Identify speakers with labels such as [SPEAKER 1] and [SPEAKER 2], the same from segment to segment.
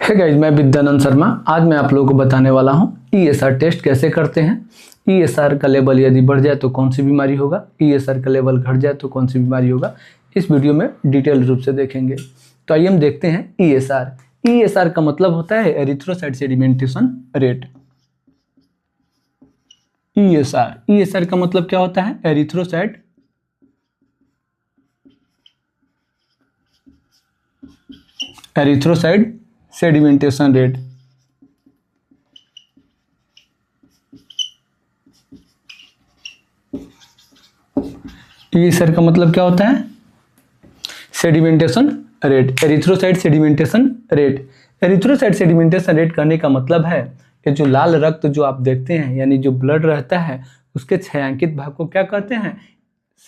[SPEAKER 1] Hey guys, मैं विद्यानंद शर्मा। आज मैं आप लोगों को बताने वाला हूं ईएसआर टेस्ट कैसे करते हैं। ईएसआर का लेवल यदि बढ़ जाए तो कौन सी बीमारी होगा, ईएसआर का लेवल घट जाए तो कौन सी बीमारी होगा, इस वीडियो में डिटेल रूप से देखेंगे। तो आइए हम देखते हैं ईएसआर। ईएसआर का मतलब होता है एरिथ्रोसाइट सेडिमेंटेशन रेट। ईएसआर का मतलब क्या होता है? Erythrocyte sedimentation rate. ईएसआर का मतलब क्या होता है? Sedimentation rate, erythrocyte sedimentation rate. Erythrocyte sedimentation rate करने का मतलब है कि जो लाल रक्त जो आप देखते हैं, यानी जो ब्लड रहता है, उसके छायांकित भाग को क्या कहते हैं?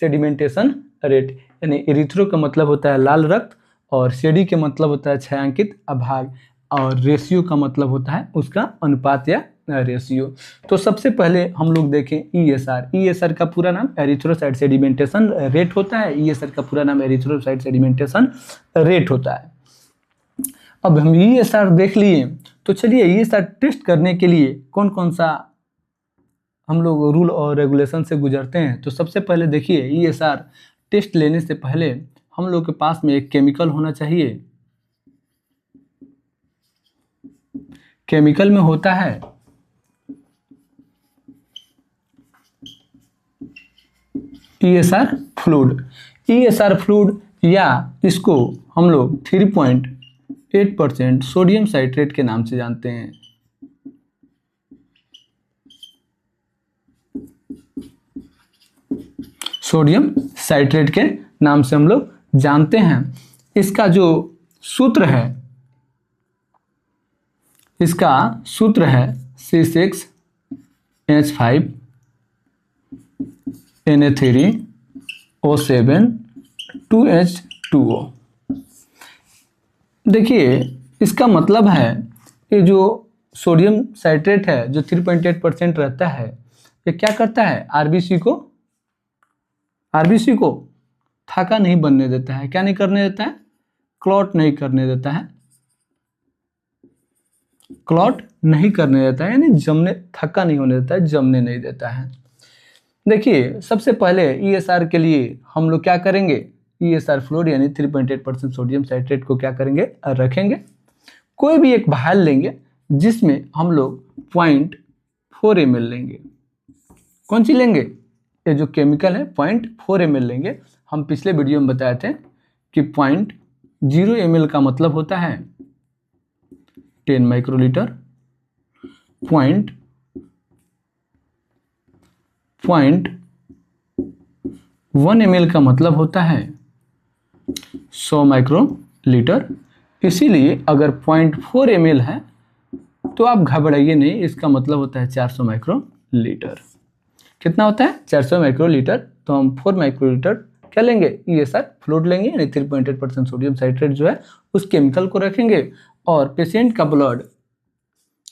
[SPEAKER 1] Sedimentation rate. यानी एरिथ्रो का मतलब होता है लाल रक्त, और सेडी के मतलब होता है छायांकित भाग, और रेशियो का मतलब होता है उसका अनुपात या रेशियो। तो सबसे पहले हम लोग देखें ईएसआर। ईएसआर का पूरा नाम एरिथ्रोसाइट सेडिमेंटेशन रेट होता है। ईएसआर का पूरा नाम एरिथ्रोसाइट सेडिमेंटेशन रेट होता है। अब हम ईएसआर देख लिए, तो चलिए ईएसआर टेस्ट करने के लिए कौन कौन सा हम लोग रूल और रेगुलेशन से गुजरते हैं। तो सबसे पहले देखिए, ईएसआर टेस्ट लेने से पहले हम लोग के पास में एक केमिकल होना चाहिए। केमिकल में होता है ईएसआर फ्लूइड। ईएसआर फ्लूइड, या इसको हम लोग 3.8% सोडियम साइट्रेट के नाम से जानते हैं। सोडियम साइट्रेट के नाम से हम लोग जानते हैं। इसका जो सूत्र है, इसका सूत्र है C6H5 Na3O7 2H2O। देखिए, इसका मतलब है कि जो सोडियम साइट्रेट है, जो 3.8% रहता है, ये क्या करता है? आरबीसी को थक्का नहीं बनने देता है। क्या नहीं करने देता है? क्लॉट नहीं करने देता है। क्लॉट नहीं करने देता है, यानी जमने, थक्का नहीं होने देता है, जमने नहीं देता है। देखिए, सबसे पहले ईएसआर के लिए हम लोग क्या करेंगे? ईएसआर फ्लूइड यानी 3.8% सोडियम साइट्रेट को क्या करेंगे? रखेंगे। कोई भी एक भाल लेंगे जिसमें हम लोग 0.4 ml लेंगे। कौन सी लेंगे? ये जो केमिकल है 0.4 ml लेंगे। हम पिछले वीडियो में बताए थे कि 0.0 ml का मतलब होता है 10 माइक्रोलीटर। 0.1 ml का मतलब होता है 100 माइक्रोलीटर। इसीलिए अगर 0.4 ml है तो आप घबराइए नहीं, इसका मतलब होता है 400 माइक्रोलीटर। कितना होता है? 400 माइक्रोलीटर। तो हम 4 माइक्रोलीटर क्या लेंगे? ईएसआर फ्लूइड लेंगे, यानी 3.8% सोडियम साइट्रेट जो है उस केमिकल को रखेंगे। और पेशेंट का ब्लड,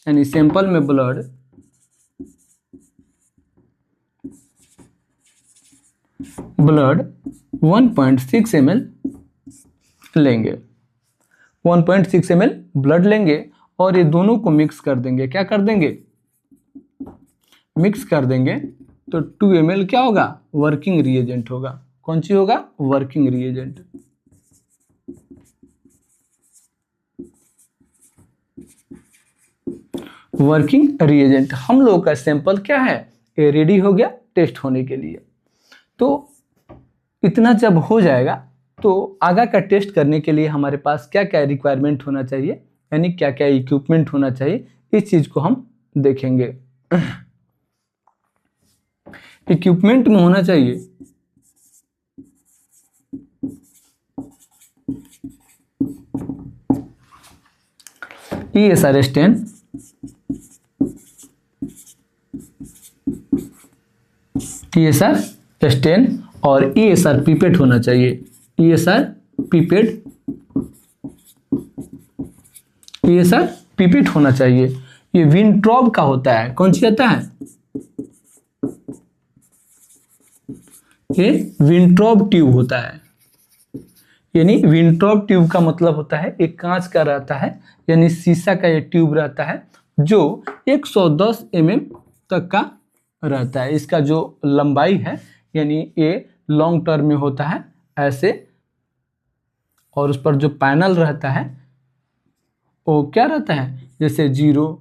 [SPEAKER 1] यानी सैंपल में ब्लड 1.6 ml लेंगे। 1.6 ml ब्लड लेंगे और ये दोनों को मिक्स कर देंगे। क्या कर देंगे? मिक्स कर देंगे। तो 2 ml क्या होगा? वर्किंग रिएजेंट होगा। कौन सी होगा? Working reagent. Working reagent. हम लोग का सैंपल क्या है? ये रेडी हो गया टेस्ट होने के लिए। तो इतना जब हो जाएगा तो आगे का टेस्ट करने के लिए हमारे पास क्या क्या रिक्वायरमेंट होना चाहिए, यानी क्या क्या इक्विपमेंट होना चाहिए, इस चीज को हम देखेंगे। इक्विपमेंट में होना चाहिए ईएसआर स्टैंड, ईएसआर स्टैंड और ईएसआर पिपेट होना चाहिए। ईएसआर पिपेट, ईएसआर पिपेट होना चाहिए। ये विनट्रॉब का होता है। कौन सी आता है? ये विनट्रॉब ट्यूब होता है। यानी विंट्रॉप ट्यूब का मतलब होता है एक कांच का रहता है, यानी शीशा का ये ट्यूब रहता है जो 110 mm तक का रहता है। इसका जो लंबाई है यानी ये लॉन्ग टर्म में होता है ऐसे, और उस पर जो पैनल रहता है वो क्या रहता है, जैसे 0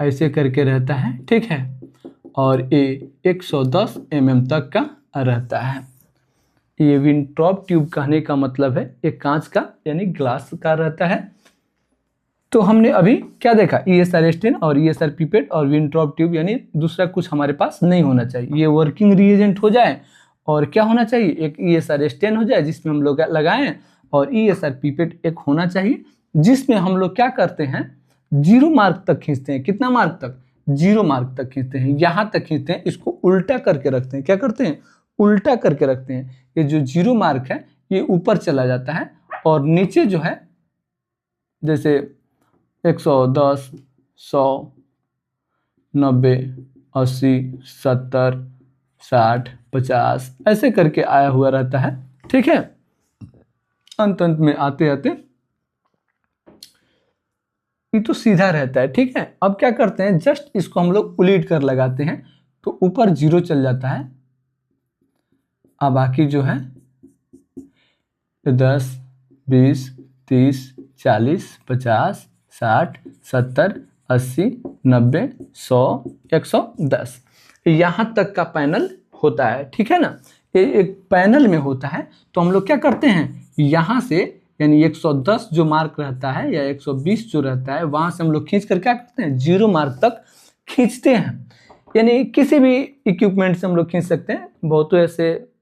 [SPEAKER 1] ऐसे करके रहता है, ठीक है। और ये 110 mm तक का रहता है। ये विंट्रॉप ट्यूब कहने का मतलब है एक कांच का यानी ग्लास का रहता है। तो हमने अभी क्या देखा, ESR स्टेन और ESR पिपेट और विंट्रॉप ट्यूब, यानी दूसरा कुछ हमारे पास नहीं होना चाहिए। ये वर्किंग रिएजेंट हो जाए और क्या होना चाहिए, एक ESR स्टेन हो जाए जिसमें हम लोग लगाएं, और ESR पिपेट एक होना चाहिए जिसमें हम लोग क्या करते हैं 0 मार्क तक खींचते हैं। कितना मार्क तक, 0 मार्क तक खींचते हैं, यहाँ तक खींचते हैं। इसको उल्टा करके रखते हैं, क्या करते हैं, उल्टा करके रखते हैं। ये जो 0 मार्क है ये ऊपर चला जाता है और नीचे जो है जैसे 110, 100, 90, 80, 70, 60, 50 ऐसे करके आया हुआ रहता है, ठीक है। अंत में आते आते ये तो सीधा रहता है, ठीक है। अब क्या करते हैं, जस्ट इसको हम लोग उलीट कर लगाते हैं तो ऊपर 0 चल जाता है। अब बाकी जो है 10, 20, 30, 40, 50, 60, 70, 80, 90, 100, 110 यहाँ तक का पैनल होता है, ठीक है ना। ये एक पैनल में होता है। तो हम लोग क्या करते हैं, यहाँ से यानी 110 जो मार्क रहता है या 120 जो रहता है वहाँ से हम लोग खींच कर क्या करते हैं 0 मार्क तक खींचते हैं। यानी किसी भी इक्विपमेंट से हम लोग खींच सकते हैं। बहुत ऐसे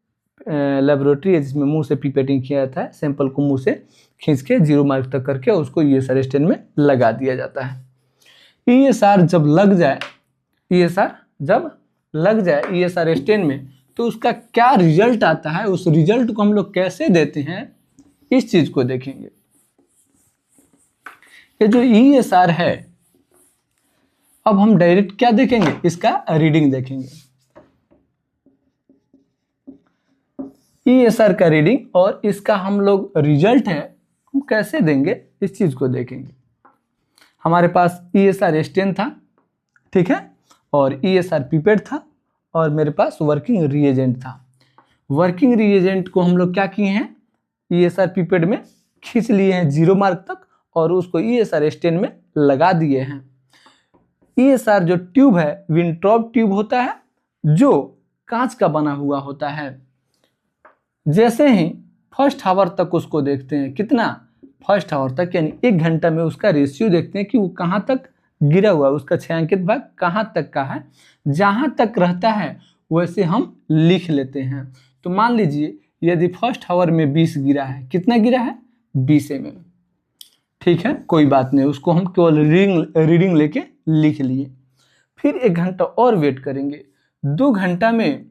[SPEAKER 1] लेबोरेटरी है जिसमें मुंह से पिपेटिंग किया जाता है, सैंपल को मुंह से खींच के 0 मार्क तक करके उसको ESR स्टेन में लगा दिया जाता है। ESR जब लग जाए, ESR जब लग जाए ESR स्टेन में तो उसका क्या रिजल्ट आता है, उस रिजल्ट को हम लोग कैसे देते हैं इस चीज को देखेंगे। ये जो ESR है, अब हम डायरेक्ट क्या देखेंगे, इसका रीडिंग देखेंगे। ESR का रीडिंग और इसका हम लोग रिजल्ट है हम कैसे देंगे इस चीज को देखेंगे। हमारे पास ESR स्टेन था, ठीक है, और ESR पिपेट था और मेरे पास वर्किंग रिएजेंट था। वर्किंग रिएजेंट को हम लोग क्या किए हैं, ESR पिपेट में खींच लिए हैं 0 मार्क तक और उसको ESR स्टेन में लगा दिए हैं। ESR जो ट्यूब है विंट्रॉप ट्यूब होता है जो कांच का बना हुआ होता है। जैसे ही फर्स्ट आवर तक उसको देखते हैं, कितना, फर्स्ट आवर तक, यानी 1 घंटा में उसका रेशियो देखते हैं कि वो कहाँ तक गिरा हुआ है, उसका छायांकित भाग कहाँ तक का है। जहाँ तक रहता है वैसे हम लिख लेते हैं। तो मान लीजिए यदि फर्स्ट आवर में 20 गिरा है, कितना गिरा है 20 mm, ठीक है, कोई बात नहीं, उसको हम केवल रीडिंग लेके लिख लिए। फिर 1 घंटा और वेट करेंगे। 2 घंटा में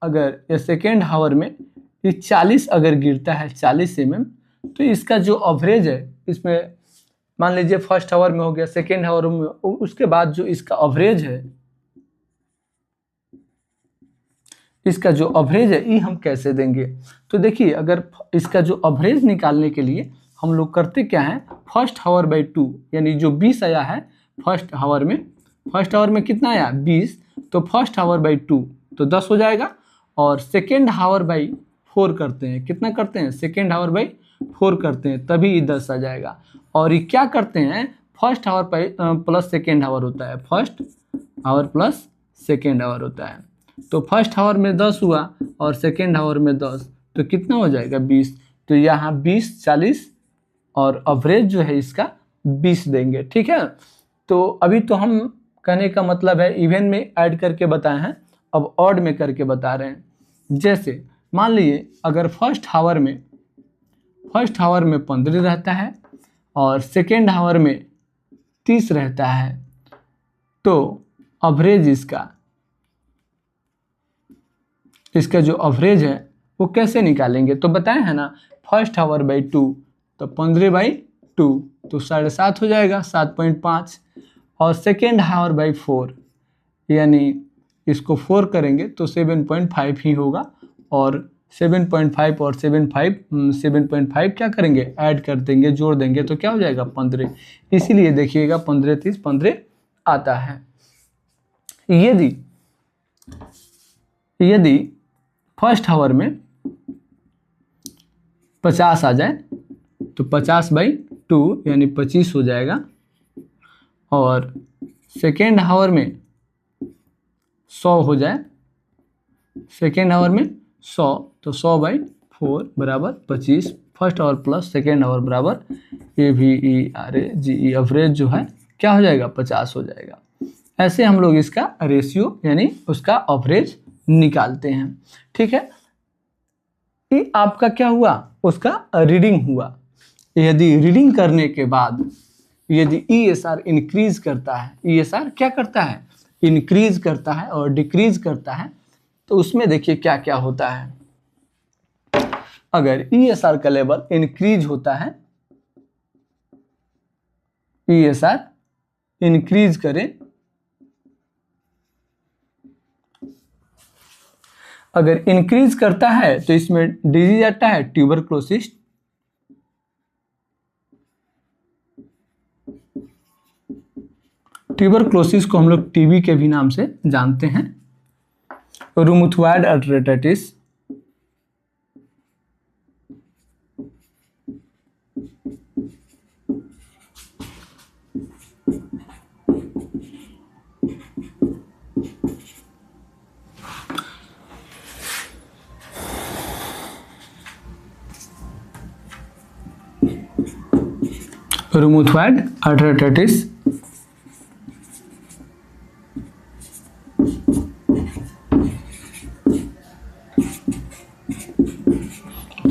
[SPEAKER 1] अगर या सेकेंड आवर में ये 40 अगर गिरता है 40 mm, तो इसका जो एवरेज है, इसमें मान लीजिए फर्स्ट आवर में हो गया, सेकेंड आवर में, उसके बाद जो इसका एवरेज है, इसका जो एवरेज है ये हम कैसे देंगे। तो देखिए अगर इसका जो एवरेज निकालने के लिए हम लोग करते क्या है, फर्स्ट आवर बाई 2, यानी जो 20 आया है फर्स्ट आवर में कितना आया 20, तो फर्स्ट आवर बाई 2 तो 10 हो जाएगा। और सेकेंड आवर बाई 4 करते हैं, कितना करते हैं, सेकेंड आवर बाई 4 करते हैं, तभी ये 10 आ जाएगा। और ये क्या करते हैं, first hour plus second hour होता है, first hour plus second hour होता है। तो फर्स्ट आवर में 10 हुआ और सेकेंड आवर में 10, तो कितना हो जाएगा 20। तो यहाँ 20, 40 और एवरेज जो है इसका 20 देंगे, ठीक है। तो अभी तो हम कहने का मतलब है इवन में ऐड करके बताए हैं, अब ऑड में करके बता रहे हैं। जैसे मान लीजिए अगर फर्स्ट आवर में 15 रहता है और सेकेंड आवर में 30 रहता है, तो एवरेज इसका जो एवरेज है वो कैसे निकालेंगे, तो बताए हैं ना, फर्स्ट आवर बाई 2 तो 15 बाई 2 तो 7.5 हो जाएगा, 7.5। और सेकेंड आवर बाई 4 यानी इसको 4 करेंगे तो 7.5 ही होगा। और 7.5 और 7.5 क्या करेंगे, ऐड कर देंगे, जोड़ देंगे तो क्या हो जाएगा 15। इसीलिए देखिएगा 15 30 15 आता है। यदि फर्स्ट हावर में 50 आ जाए तो 50/2 यानी 25 हो जाएगा, और सेकेंड हावर में 100 हो जाए, सेकेंड हावर में 100 तो 100/4 बराबर 25। First hour plus second hour बराबर AVE एवरेज जो है क्या हो जाएगा 50 हो जाएगा। ऐसे हम लोग इसका रेशियो यानी उसका एवरेज निकालते हैं। ठीक है, ये आपका क्या हुआ, उसका रीडिंग हुआ। यदि रीडिंग करने के बाद यदि ESR इंक्रीज करता है, ESR क्या करता है, इंक्रीज करता है और डिक्रीज करता है, तो उसमें देखिए क्या क्या होता है। अगर ESR का लेवल इंक्रीज होता है, ESR इंक्रीज करे, अगर इंक्रीज करता है तो इसमें डिजीज आता है ट्यूबरक्लोसिस, ट्यूबरक्लोसिस को हम लोग टीबी के भी नाम से जानते हैं। Rheumatoid arthritis, rheumatoid arthritis,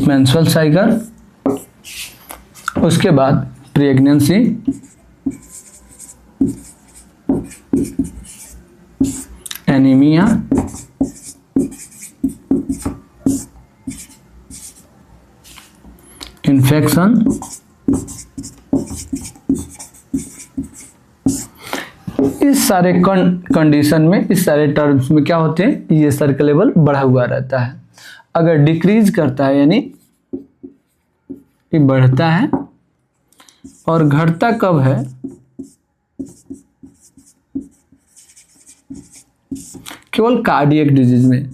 [SPEAKER 1] menstrual cycle, उसके बाद प्रेगनेंसी, एनीमिया, इन्फेक्शन, इस सारे कंडीशन में, इस सारे टर्म्स में क्या होते हैं, ये ESR का लेवल बढ़ा हुआ रहता है। अगर डिक्रीज करता है यानी ये बढ़ता है, और घटता कब है, केवल कार्डियक डिजीज में।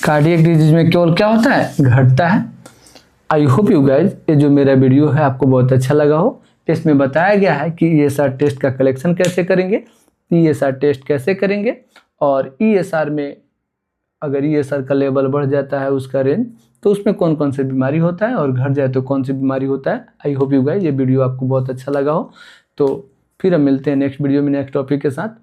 [SPEAKER 1] कार्डियक डिजीज में केवल क्या होता है, घटता है। आई होप यू गाइज ये जो मेरा वीडियो है आपको बहुत अच्छा लगा हो। इसमें बताया गया है कि ESR टेस्ट का कलेक्शन कैसे करेंगे, ESR टेस्ट कैसे करेंगे, और ESR में अगर ESR का लेवल बढ़ जाता है उसका रेंज, तो उसमें कौन कौन सी बीमारी होता है, और घट जाए तो कौन सी बीमारी होता है। आई होप यू गाइज ये वीडियो आपको बहुत अच्छा लगा हो। तो फिर हम मिलते हैं नेक्स्ट वीडियो में नेक्स्ट टॉपिक के साथ।